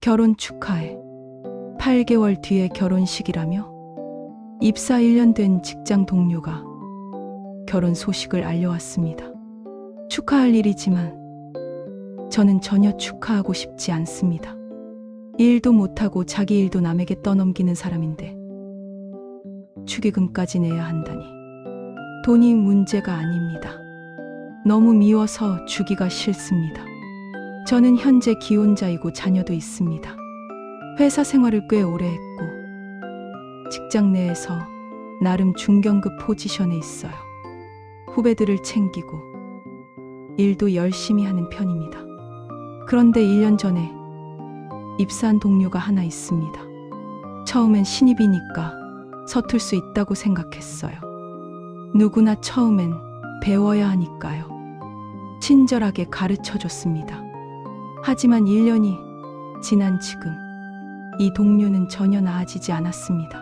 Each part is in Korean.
결혼 축하해. 8개월 뒤에 결혼식이라며? 입사 1년 된 직장 동료가 결혼 소식을 알려왔습니다. 축하할 일이지만 저는 전혀 축하하고 싶지 않습니다. 일도 못하고 자기 일도 남에게 떠넘기는 사람인데 축의금까지 내야 한다니. 돈이 문제가 아닙니다. 너무 미워서 주기가 싫습니다. 저는 현재 기혼자이고 자녀도 있습니다. 회사 생활을 꽤 오래 했고 직장 내에서 나름 중견급 포지션에 있어요. 후배들을 챙기고 일도 열심히 하는 편입니다. 그런데 1년 전에 입사한 동료가 하나 있습니다. 처음엔 신입이니까 서툴 수 있다고 생각했어요. 누구나 처음엔 배워야 하니까요. 친절하게 가르쳐줬습니다. 하지만 1년이 지난 지금 이 동료는 전혀 나아지지 않았습니다.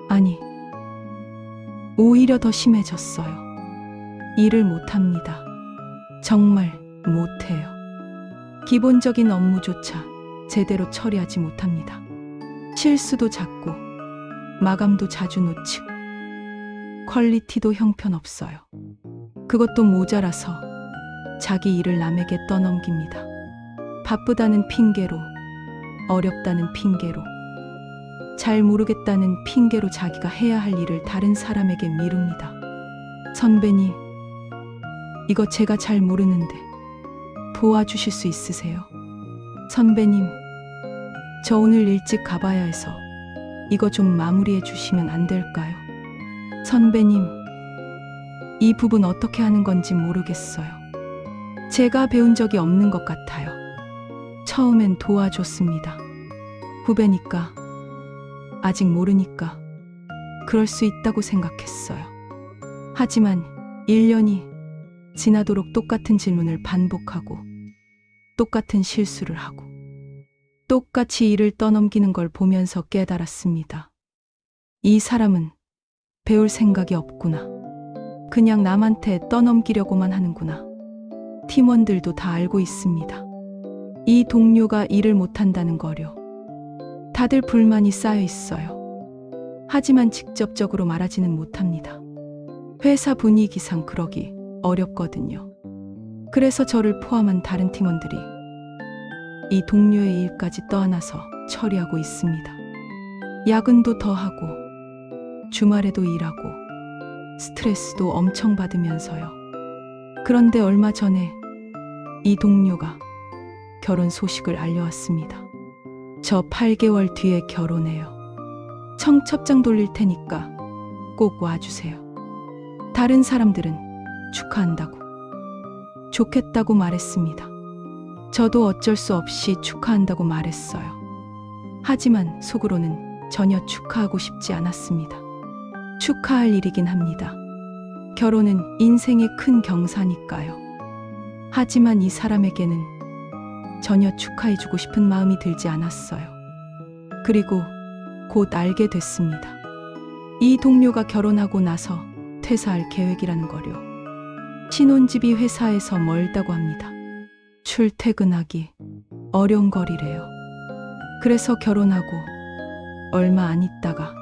아니, 오히려 더 심해졌어요. 일을 못합니다. 정말 못해요. 기본적인 업무조차 제대로 처리하지 못합니다. 실수도 잦고 마감도 자주 놓치고 퀄리티도 형편없어요. 그것도 모자라서 자기 일을 남에게 떠넘깁니다. 바쁘다는 핑계로, 어렵다는 핑계로, 잘 모르겠다는 핑계로 자기가 해야 할 일을 다른 사람에게 미룹니다. 선배님, 이거 제가 잘 모르는데 도와주실 수 있으세요? 선배님, 저 오늘 일찍 가봐야 해서 이거 좀 마무리해 주시면 안 될까요? 선배님, 이 부분 어떻게 하는 건지 모르겠어요. 제가 배운 적이 없는 것 같아요. 처음엔 도와줬습니다. 후배니까, 아직 모르니까 그럴 수 있다고 생각했어요. 하지만 1년이 지나도록 똑같은 질문을 반복하고 똑같은 실수를 하고 똑같이 일을 떠넘기는 걸 보면서 깨달았습니다. 이 사람은 배울 생각이 없구나. 그냥 남한테 떠넘기려고만 하는구나. 팀원들도 다 알고 있습니다. 이 동료가 일을 못한다는 거요. 다들 불만이 쌓여 있어요. 하지만 직접적으로 말하지는 못합니다. 회사 분위기상 그러기 어렵거든요. 그래서 저를 포함한 다른 팀원들이 이 동료의 일까지 떠안아서 처리하고 있습니다. 야근도 더 하고 주말에도 일하고 스트레스도 엄청 받으면서요. 그런데 얼마 전에 이 동료가 결혼 소식을 알려왔습니다. 저 8개월 뒤에 결혼해요. 청첩장 돌릴 테니까 꼭 와주세요. 다른 사람들은 축하한다고, 좋겠다고 말했습니다. 저도 어쩔 수 없이 축하한다고 말했어요. 하지만 속으로는 전혀 축하하고 싶지 않았습니다. 축하할 일이긴 합니다. 결혼은 인생의 큰 경사니까요. 하지만 이 사람에게는 전혀 축하해주고 싶은 마음이 들지 않았어요. 그리고 곧 알게 됐습니다. 이 동료가 결혼하고 나서 퇴사할 계획이라는 거요. 신혼집이 회사에서 멀다고 합니다. 출퇴근하기 어려운 거리래요. 그래서 결혼하고 얼마 안 있다가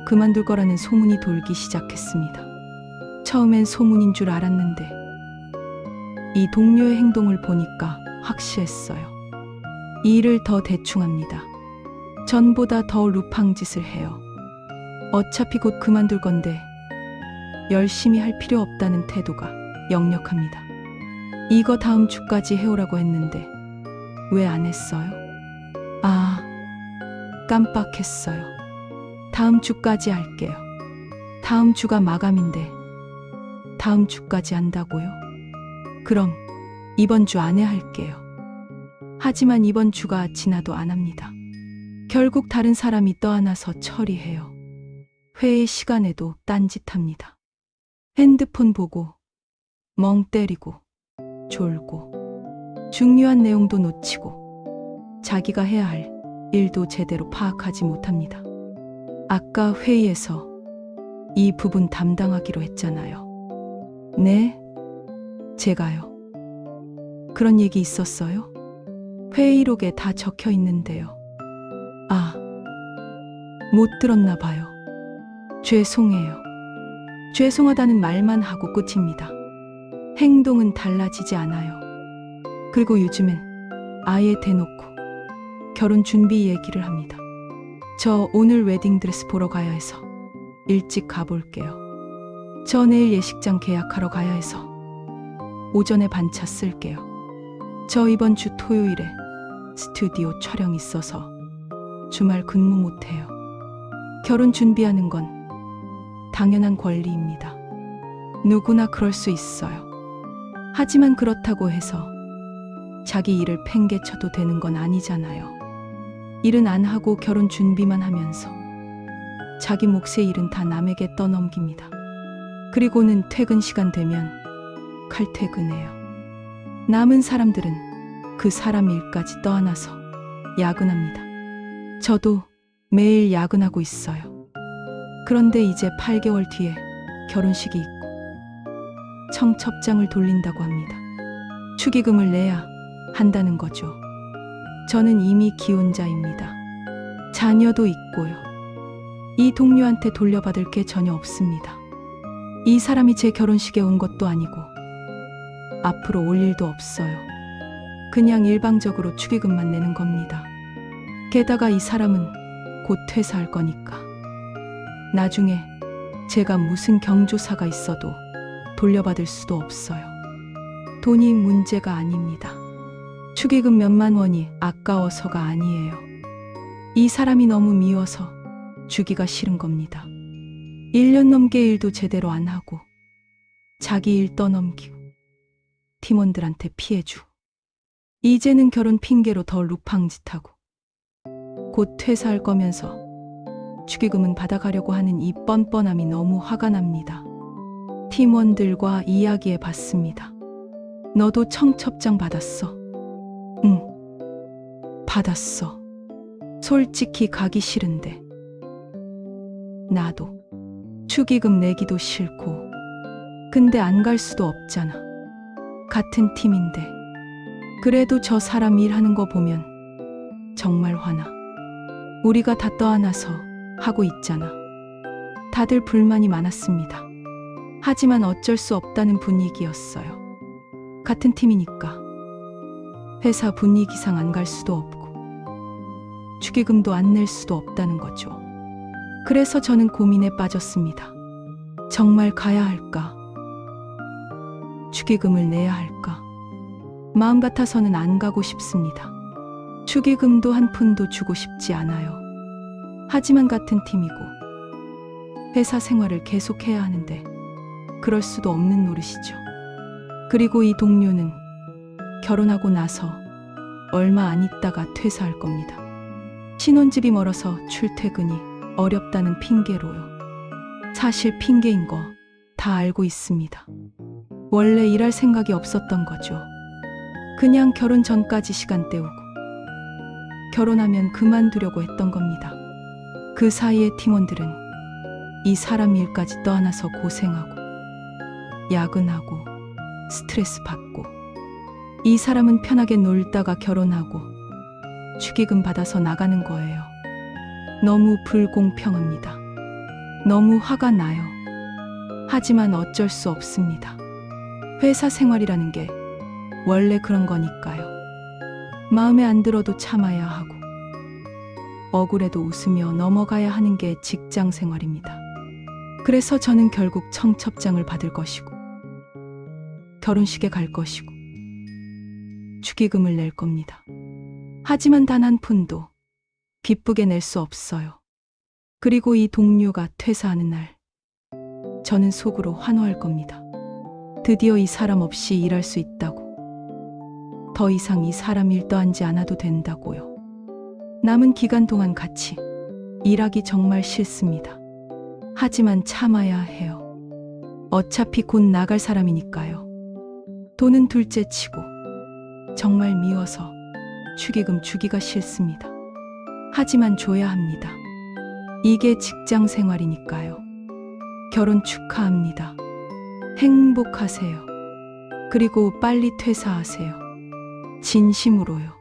그만둘 거라는 소문이 돌기 시작했습니다. 처음엔 소문인 줄 알았는데 이 동료의 행동을 보니까 확실했어요. 이 일을 더 대충 합니다. 전보다 더 루팡짓을 해요. 어차피 곧 그만둘 건데 열심히 할 필요 없다는 태도가 역력합니다. 이거 다음 주까지 해오라고 했는데 왜 안 했어요? 아, 깜빡했어요. 다음 주까지 할게요. 다음 주가 마감인데 다음 주까지 한다고요? 그럼 이번 주 안에 할게요. 하지만 이번 주가 지나도 안 합니다. 결국 다른 사람이 떠안아서 처리해요. 회의 시간에도 딴짓합니다. 핸드폰 보고 멍 때리고 졸고 중요한 내용도 놓치고 자기가 해야 할 일도 제대로 파악하지 못합니다. 아까 회의에서 이 부분 담당하기로 했잖아요. 네, 제가요. 그런 얘기 있었어요? 회의록에 다 적혀 있는데요. 아, 못 들었나 봐요. 죄송해요. 죄송하다는 말만 하고 끝입니다. 행동은 달라지지 않아요. 그리고 요즘엔 아예 대놓고 결혼 준비 얘기를 합니다. 저 오늘 웨딩드레스 보러 가야 해서 일찍 가볼게요. 저 내일 예식장 계약하러 가야 해서 오전에 반차 쓸게요. 저 이번 주 토요일에 스튜디오 촬영 있어서 주말 근무 못해요. 결혼 준비하는 건 당연한 권리입니다. 누구나 그럴 수 있어요. 하지만 그렇다고 해서 자기 일을 팽개쳐도 되는 건 아니잖아요. 일은 안 하고 결혼 준비만 하면서 자기 몫의 일은 다 남에게 떠넘깁니다. 그리고는 퇴근 시간 되면 칼퇴근해요. 남은 사람들은 그 사람 일까지 떠안아서 야근합니다. 저도 매일 야근하고 있어요. 그런데 이제 8개월 뒤에 결혼식이 있고 청첩장을 돌린다고 합니다. 축의금을 내야 한다는 거죠. 저는 이미 기혼자입니다. 자녀도 있고요. 이 동료한테 돌려받을 게 전혀 없습니다. 이 사람이 제 결혼식에 온 것도 아니고 앞으로 올 일도 없어요. 그냥 일방적으로 축의금만 내는 겁니다. 게다가 이 사람은 곧 퇴사할 거니까. 나중에 제가 무슨 경조사가 있어도 돌려받을 수도 없어요. 돈이 문제가 아닙니다. 축의금 몇만 원이 아까워서가 아니에요. 이 사람이 너무 미워서 주기가 싫은 겁니다. 1년 넘게 일도 제대로 안 하고 자기 일 떠넘기고 팀원들한테 피해 주고 이제는 결혼 핑계로 더 루팡짓하고 곧 퇴사할 거면서 축의금은 받아가려고 하는 이 뻔뻔함이 너무 화가 납니다. 팀원들과 이야기해 봤습니다. 너도 청첩장 받았어? 응, 받았어. 솔직히 가기 싫은데. 나도 축의금 내기도 싫고. 근데 안 갈 수도 없잖아. 같은 팀인데. 그래도 저 사람 일하는 거 보면 정말 화나. 우리가 다 떠안아서 하고 있잖아. 다들 불만이 많았습니다. 하지만 어쩔 수 없다는 분위기였어요. 같은 팀이니까. 회사 분위기상 안 갈 수도 없고 축의금도 안 낼 수도 없다는 거죠. 그래서 저는 고민에 빠졌습니다. 정말 가야 할까? 축의금을 내야 할까? 마음 같아서는 안 가고 싶습니다. 축의금도 한 푼도 주고 싶지 않아요. 하지만 같은 팀이고 회사 생활을 계속해야 하는데 그럴 수도 없는 노릇이죠. 그리고 이 동료는 결혼하고 나서 얼마 안 있다가 퇴사할 겁니다. 신혼집이 멀어서 출퇴근이 어렵다는 핑계로요. 사실 핑계인 거 다 알고 있습니다. 원래 일할 생각이 없었던 거죠. 그냥 결혼 전까지 시간 때우고 결혼하면 그만두려고 했던 겁니다. 그 사이에 팀원들은 이 사람 일까지 떠안아서 고생하고 야근하고 스트레스 받고 이 사람은 편하게 놀다가 결혼하고 축의금 받아서 나가는 거예요. 너무 불공평합니다. 너무 화가 나요. 하지만 어쩔 수 없습니다. 회사 생활이라는 게 원래 그런 거니까요. 마음에 안 들어도 참아야 하고 억울해도 웃으며 넘어가야 하는 게 직장 생활입니다. 그래서 저는 결국 청첩장을 받을 것이고 결혼식에 갈 것이고 축의금을 낼 겁니다. 하지만 단 한 푼도 기쁘게 낼 수 없어요. 그리고 이 동료가 퇴사하는 날 저는 속으로 환호할 겁니다. 드디어 이 사람 없이 일할 수 있다고. 더 이상 이 사람 일 떠안지 않아도 된다고요. 남은 기간 동안 같이 일하기 정말 싫습니다. 하지만 참아야 해요. 어차피 곧 나갈 사람이니까요. 돈은 둘째 치고 정말 미워서 축의금 주기가 싫습니다. 하지만 줘야 합니다. 이게 직장 생활이니까요. 결혼 축하합니다. 행복하세요. 그리고 빨리 퇴사하세요. 진심으로요.